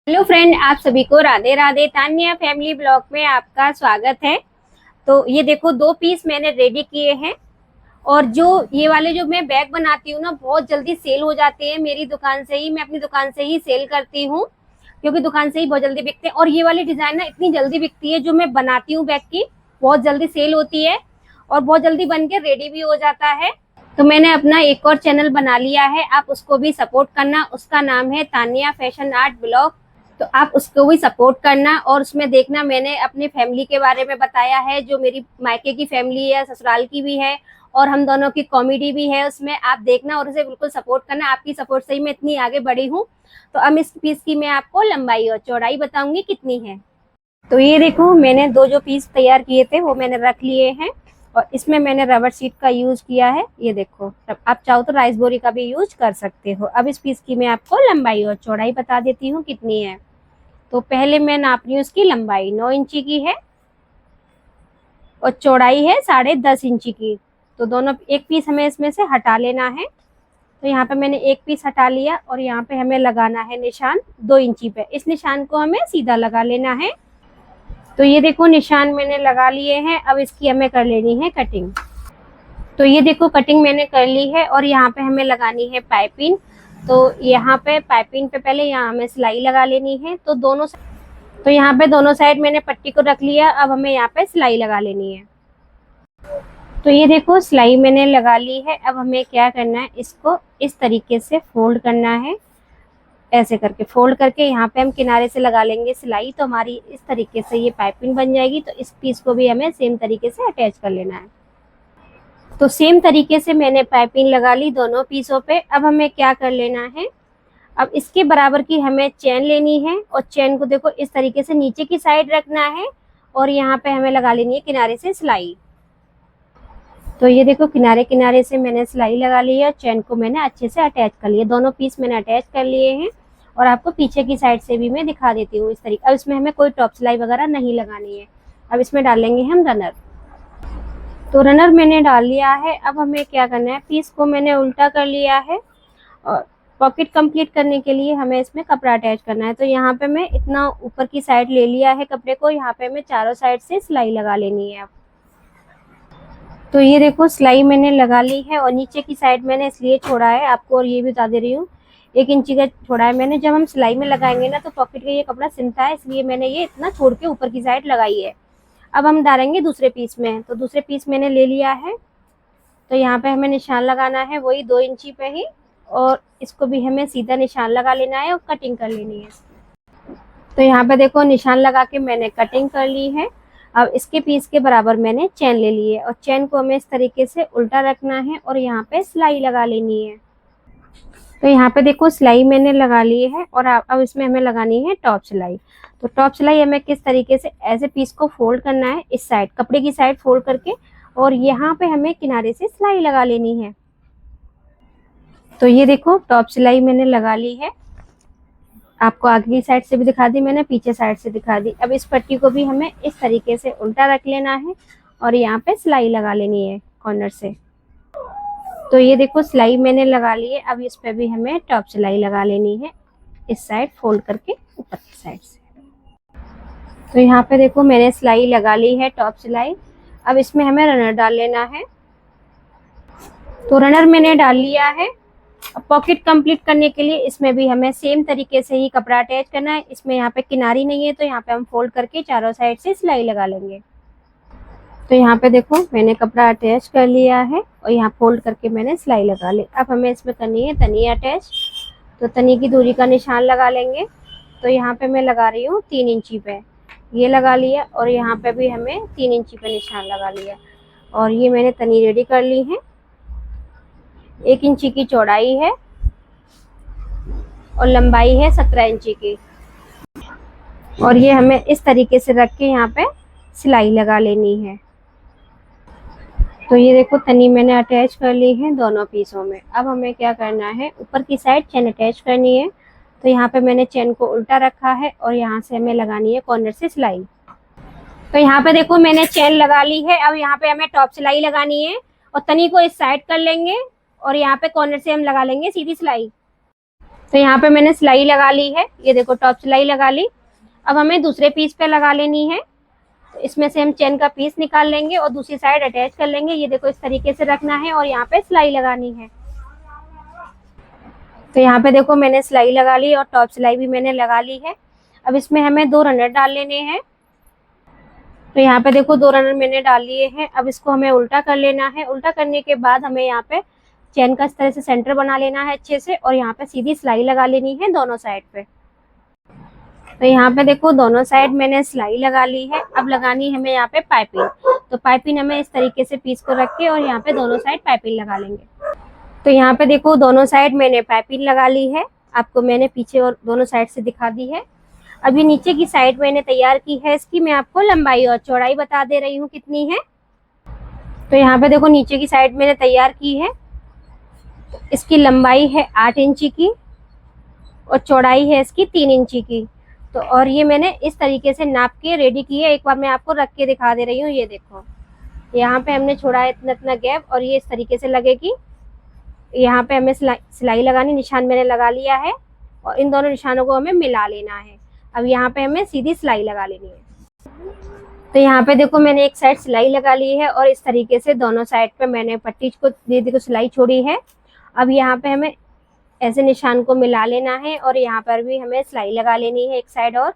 Hello friend, आप सभी को राधे राधे। तान्या फैमिली ब्लॉग में आपका स्वागत है। तो ये देखो, 2 पीस मैंने रेडी किए हैं। और जो ये वाले जो मैं बैग बनाती हूँ ना, बहुत जल्दी सेल हो जाते हैं मेरी दुकान से ही। मैं अपनी दुकान से ही सेल करती हूँ, क्योंकि दुकान से ही बहुत जल्दी बिकते हैं। और ये वाली डिजाइन ना इतनी जल्दी बिकती है, जो मैं बनाती हूँ बैग की, बहुत जल्दी सेल होती है और बहुत जल्दी बन के रेडी भी हो जाता है। तो मैंने अपना एक और चैनल बना लिया है, आप उसको भी सपोर्ट करना। उसका नाम है तान्या फैशन आर्ट ब्लॉग। तो आप उसको भी सपोर्ट करना और उसमें देखना, मैंने अपनी फैमिली के बारे में बताया है, जो मेरी मायके की फैमिली है, ससुराल की भी है, और हम दोनों की कॉमेडी भी है उसमें। आप देखना और उसे बिल्कुल सपोर्ट करना। आपकी सपोर्ट से ही मैं इतनी आगे बढ़ी हूँ। तो अब इस पीस की मैं आपको लंबाई और चौड़ाई बताऊंगी कितनी है। तो ये देखो, मैंने दो जो पीस तैयार किए थे वो मैंने रख लिए हैं। और इसमें मैंने रबर शीट का यूज किया है। ये देखो, आप चाहो तो राइस बोरी का भी यूज कर सकते हो। अब इस पीस की मैं आपको लंबाई और चौड़ाई बता देती हूँ कितनी है। तो पहले मैं नाप रही हूँ, उसकी लंबाई 9 इंची की है और चौड़ाई है 10.5 इंची की। तो दोनों एक पीस हमें इसमें से हटा लेना है। तो यहाँ पे मैंने एक पीस हटा लिया और यहाँ पे हमें लगाना है निशान 2 इंची पे। इस निशान को हमें सीधा लगा लेना है। तो ये देखो, निशान मैंने लगा लिए हैं। अब इसकी हमें कर लेनी है कटिंग। तो ये देखो, कटिंग मैंने कर ली है और यहाँ पे हमें लगानी है पाइपिंग। तो यहाँ पे पाइपिंग पे पहले यहाँ हमें सिलाई लगा लेनी है। तो यहाँ पे दोनों साइड मैंने पट्टी को रख लिया। अब हमें यहाँ पे सिलाई लगा लेनी है। तो ये देखो, सिलाई मैंने लगा ली है। अब हमें क्या करना है, इसको इस तरीके से फोल्ड करना है। ऐसे करके फोल्ड करके यहाँ पे हम किनारे से लगा लेंगे सिलाई। तो हमारी इस तरीके से ये पाइपिंग बन जाएगी। तो इस पीस को भी हमें सेम तरीके से अटैच कर लेना है। तो सेम तरीके से मैंने पाइपिंग लगा ली दोनों पीसों पे। अब हमें क्या कर लेना है, अब इसके बराबर की हमें चेन लेनी है और चेन को देखो इस तरीके से नीचे की साइड रखना है और यहाँ पे हमें लगा लेनी है किनारे से सिलाई। तो ये देखो, किनारे किनारे से मैंने सिलाई लगा ली है और चेन को मैंने अच्छे से अटैच कर लिया। दोनों पीस मैंने अटैच कर लिए हैं और आपको पीछे की साइड से भी मैं दिखा देती हूँ इस तरीके। अब इसमें हमें कोई टॉप सिलाई वगैरह नहीं लगानी है। अब इसमें डालेंगे हम रनर। तो रनर मैंने डाल लिया है। अब हमें क्या करना है, पीस को मैंने उल्टा कर लिया है और पॉकेट कंप्लीट करने के लिए हमें इसमें कपड़ा अटैच करना है। तो यहाँ पे मैं इतना ऊपर की साइड ले लिया है कपड़े को। यहाँ पे मैं चारों साइड से सिलाई लगा लेनी है। अब तो ये देखो, सिलाई मैंने लगा ली है और नीचे की साइड मैंने इसलिए छोड़ा है आपको, और ये भी बता दे रही हूँ, 1 इंची का छोड़ा है मैंने। जब हम सिलाई में लगाएंगे ना तो पॉकेट का ये कपड़ा सिलता है, इसलिए मैंने ये इतना छोड़ के ऊपर की साइड लगाई है। अब हम डालेंगे दूसरे पीस में। तो दूसरे पीस मैंने ले लिया है। तो यहाँ पे हमें निशान लगाना है वही 2 इंची पे ही, और इसको भी हमें सीधा निशान लगा लेना है और कटिंग कर लेनी है। तो यहाँ पे देखो, निशान लगा के मैंने कटिंग कर ली है। अब इसके पीस के बराबर मैंने चेन ले ली है और चेन को हमें इस तरीके से उल्टा रखना है और यहाँ पे सिलाई लगा लेनी है। तो यहाँ पे देखो, सिलाई मैंने लगा ली है और अब इसमें हमें लगानी है टॉप सिलाई। तो टॉप सिलाई हमें किस तरीके से, ऐसे पीस को फोल्ड करना है इस साइड, कपड़े की साइड फोल्ड करके, और यहाँ पे हमें किनारे से सिलाई लगा लेनी है। तो ये देखो, टॉप सिलाई मैंने लगा ली है। आपको आगे की साइड से भी दिखा दी मैंने, पीछे साइड से दिखा दी। अब इस पट्टी को भी हमें इस तरीके से उल्टा रख लेना है और यहाँ पे सिलाई लगा लेनी है कॉर्नर से। तो ये देखो, सिलाई मैंने लगा ली है। अब इस पे भी हमें टॉप सिलाई लगा लेनी है इस साइड फोल्ड करके ऊपर की साइड से। तो यहाँ पे देखो, मैंने सिलाई लगा ली है टॉप सिलाई। अब इसमें हमें रनर डाल लेना है। तो रनर मैंने डाल लिया है। अब पॉकेट कंप्लीट करने के लिए इसमें भी हमें सेम तरीके से ही कपड़ा अटैच करना है। इसमें यहाँ पे किनारी नहीं है, तो यहाँ पे हम फोल्ड करके चारों साइड से सिलाई लगा लेंगे। तो यहाँ पे देखो, मैंने कपड़ा अटैच कर लिया है और यहाँ फोल्ड करके मैंने सिलाई लगा ली। अब हमें इसमें करनी है तनी अटैच। तो तनी की दूरी का निशान लगा लेंगे। तो यहाँ पे मैं लगा रही हूँ 3 इंची पे, ये लगा लिया, और यहाँ पे भी हमें 3 इंची पे निशान लगा लिया। और ये मैंने तनी रेडी कर ली है। 1 इंची की चौड़ाई है और लंबाई है 17 इंची की। और ये हमें इस तरीके से रख के यहाँ पे सिलाई लगा लेनी है। तो ये देखो, तनी मैंने अटैच कर ली है दोनों पीसों में। अब हमें क्या करना है, ऊपर की साइड चेन अटैच करनी है। तो यहाँ पे मैंने चेन को उल्टा रखा है और यहाँ से हमें लगानी है कॉर्नर से सिलाई। तो यहाँ पे देखो, मैंने चेन लगा ली है। अब यहाँ पे हमें टॉप सिलाई लगानी है और तनी को इस साइड कर लेंगे और यहाँ पे कॉर्नर से हम लगा लेंगे सीधी सिलाई। तो यहाँ पे मैंने सिलाई लगा ली है, ये देखो टॉप सिलाई लगा ली। अब हमें दूसरे पीस पे लगा लेनी है। तो इसमें से हम चेन का पीस निकाल लेंगे और दूसरी साइड अटैच कर लेंगे। ये देखो इस तरीके से रखना है और यहाँ पे सिलाई लगानी है। तो यहाँ पे देखो मैंने सिलाई लगा ली और टॉप सिलाई भी मैंने लगा ली है। अब इसमें हमें 2 रनर डाल लेने हैं। तो यहाँ पे देखो 2 रनर मैंने डाल लिए हैं। अब इसको हमें उल्टा कर लेना है। उल्टा करने के बाद हमें यहाँ पे चेन का इस तरह से सेंटर बना लेना है अच्छे से और यहाँ पे सीधी सिलाई लगा लेनी है दोनों साइड पे। तो यहाँ पे देखो दोनों साइड मैंने सिलाई लगा ली है। अब लगानी है हमें यहाँ पे पाइपिंग। तो पाइपिंग हमें इस तरीके से पीस को रख के और यहाँ पे दोनों साइड पाइपिंग लगा लेंगे। तो यहाँ पे देखो दोनों साइड मैंने पाइपिंग लगा ली है। आपको मैंने पीछे और दोनों साइड से दिखा दी है। अभी नीचे की साइड मैंने तैयार की है। इसकी मैं आपको लंबाई और चौड़ाई बता दे रही हूँ कितनी है। तो यहाँ पे देखो नीचे की साइड मैंने तैयार की है। इसकी लंबाई है 8 इंची की और चौड़ाई है इसकी 3 इंची की। तो और ये मैंने इस तरीके से नाप के रेडी की है। एक बार मैं आपको रख के दिखा दे रही हूँ। ये देखो यहाँ पे हमने छोड़ा है इतना इतना गैप और ये इस तरीके से लगेगी। यहाँ पे हमें सिलाई लगानी, निशान मैंने लगा लिया है और इन दोनों निशानों को हमें मिला लेना है। अब यहाँ पे हमें सीधी सिलाई लगा लेनी है। तो यहाँ पे देखो मैंने एक साइड सिलाई लगा ली है और इस तरीके से दोनों साइड पे मैंने पट्टी को दीदी को सिलाई छोड़ी है। अब यहाँ पे हमें ऐसे निशान को मिला लेना है और यहाँ पर भी हमें सिलाई लगा लेनी है एक साइड और।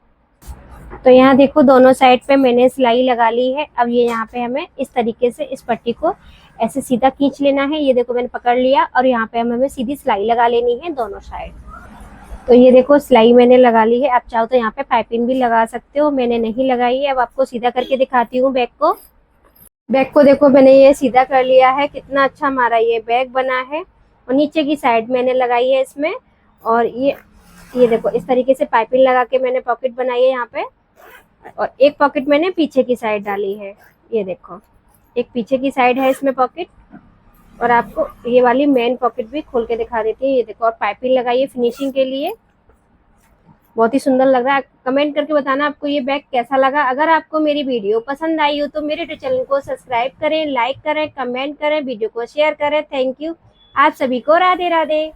तो यहाँ देखो दोनों साइड पे मैंने सिलाई लगा ली है। अब ये यहाँ पे हमें इस तरीके से इस पट्टी को ऐसे सीधा खींच लेना है। ये देखो मैंने पकड़ लिया और यहाँ पे हमें सीधी सिलाई लगा लेनी है दोनों साइड। तो ये देखो सिलाई मैंने लगा ली है। आप चाहो तो यहाँ पे पाइपिंग भी लगा सकते हो, मैंने नहीं लगाई है। अब आपको सीधा करके दिखाती हूँ बैग को। बैग को देखो मैंने ये सीधा कर लिया है। कितना अच्छा हमारा ये बैग बना है। और नीचे की साइड मैंने लगाई है इसमें और ये देखो इस तरीके से पाइपिंग लगा के मैंने पॉकेट बनाई है यहाँ पे। और एक पॉकेट मैंने पीछे की साइड डाली है। ये देखो एक पीछे की साइड है इसमें पॉकेट और आपको ये वाली मेन पॉकेट भी खोल के दिखा देती है। ये देखो और पाइपिंग लगाई है फिनिशिंग के लिए। बहुत ही सुंदर लग रहा है। कमेंट करके बताना आपको ये बैग कैसा लगा। अगर आपको मेरी वीडियो पसंद आई हो तो मेरे चैनल को सब्सक्राइब करें, लाइक करें, कमेंट करें, वीडियो को शेयर करें। Thank you. आप सभी को राधे राधे।